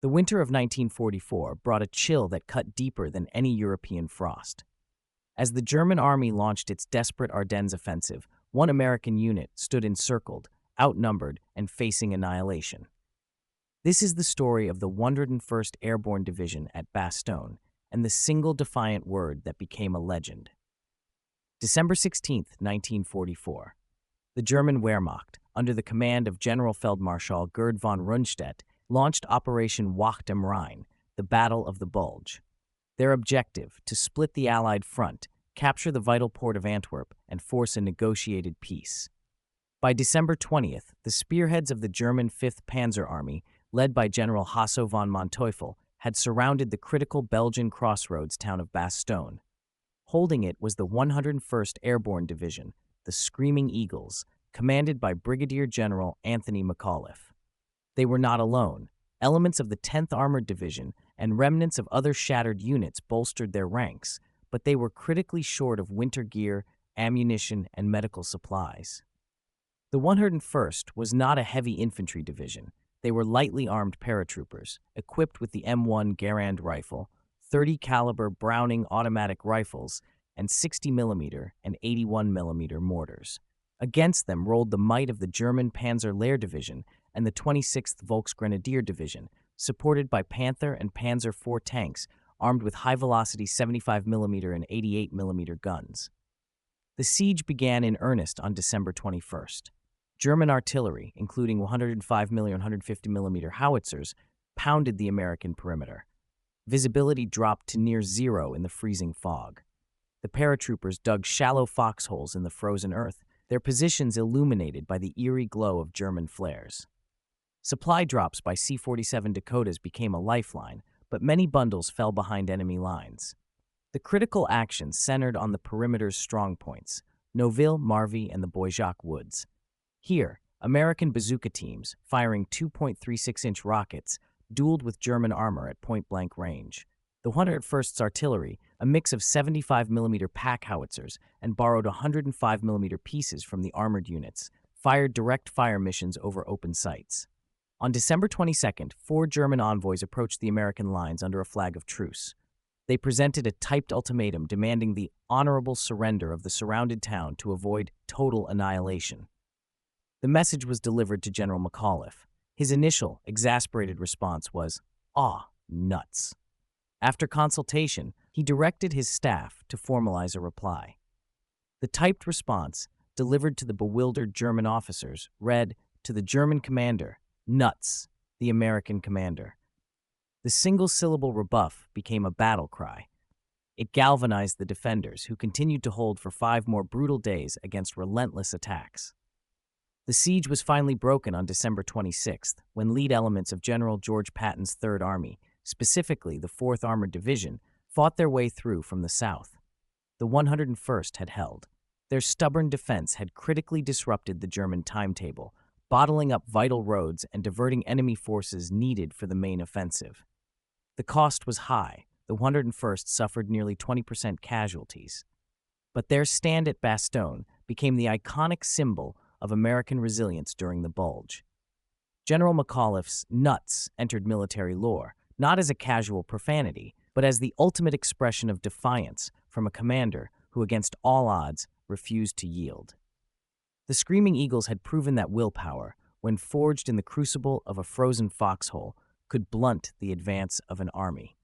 The winter of 1944 brought a chill that cut deeper than any European frost. As the German army launched its desperate Ardennes offensive, one American unit stood encircled, outnumbered, and facing annihilation. This is the story of the 101st Airborne Division at Bastogne and the single defiant word that became a legend. December 16, 1944. The German Wehrmacht, under the command of General Feldmarschall Gerd von Rundstedt, launched Operation Wacht am Rhein, the Battle of the Bulge. Their objective, to split the Allied front, capture the vital port of Antwerp, and force a negotiated peace. By December 20th, the spearheads of the German 5th Panzer Army, led by General Hasso von Manteuffel, had surrounded the critical Belgian crossroads town of Bastogne. Holding it was the 101st Airborne Division, the Screaming Eagles, commanded by Brigadier General Anthony McAuliffe. They were not alone. Elements of the 10th Armored Division and remnants of other shattered units bolstered their ranks, but they were critically short of winter gear, ammunition, and medical supplies. The 101st was not a heavy infantry division. They were lightly armed paratroopers, equipped with the M1 Garand rifle, 30 caliber Browning automatic rifles, and 60mm and 81mm mortars. Against them rolled the might of the German Panzer Lehr Division and the 26th Volksgrenadier Division, supported by Panther and Panzer IV tanks armed with high-velocity 75mm and 88mm guns. The siege began in earnest on December 21st. German artillery, including 105mm and 150mm howitzers, pounded the American perimeter. Visibility dropped to near zero in the freezing fog. The paratroopers dug shallow foxholes in the frozen earth, their positions illuminated by the eerie glow of German flares. Supply drops by C-47 Dakotas became a lifeline, but many bundles fell behind enemy lines. The critical action centered on the perimeter's strong points, Noville, Marvy, and the Boyjac Woods. Here, American bazooka teams, firing 2.36-inch rockets, dueled with German armor at point-blank range. The 101st's artillery, a mix of 75mm pack howitzers and borrowed 105mm pieces from the armored units, fired direct fire missions over open sights. On December 22nd, 4 German envoys approached the American lines under a flag of truce. They presented a typed ultimatum demanding the honorable surrender of the surrounded town to avoid total annihilation. The message was delivered to General McAuliffe. His initial, exasperated response was, nuts. After consultation, he directed his staff to formalize a reply. The typed response, delivered to the bewildered German officers, read, to the German commander, nuts, the American commander. The single-syllable rebuff became a battle cry. It galvanized the defenders, who continued to hold for 5 more brutal days against relentless attacks. The siege was finally broken on December 26th, when lead elements of General George Patton's Third Army, specifically the 4th Armored Division, fought their way through from the south. The 101st had held. Their stubborn defense had critically disrupted the German timetable, bottling up vital roads and diverting enemy forces needed for the main offensive. The cost was high. The 101st suffered nearly 20% casualties. But their stand at Bastogne became the iconic symbol of American resilience during the Bulge. General McAuliffe's nuts entered military lore, not as a casual profanity, but as the ultimate expression of defiance from a commander who, against all odds, refused to yield. The Screaming Eagles had proven that willpower, when forged in the crucible of a frozen foxhole, could blunt the advance of an army.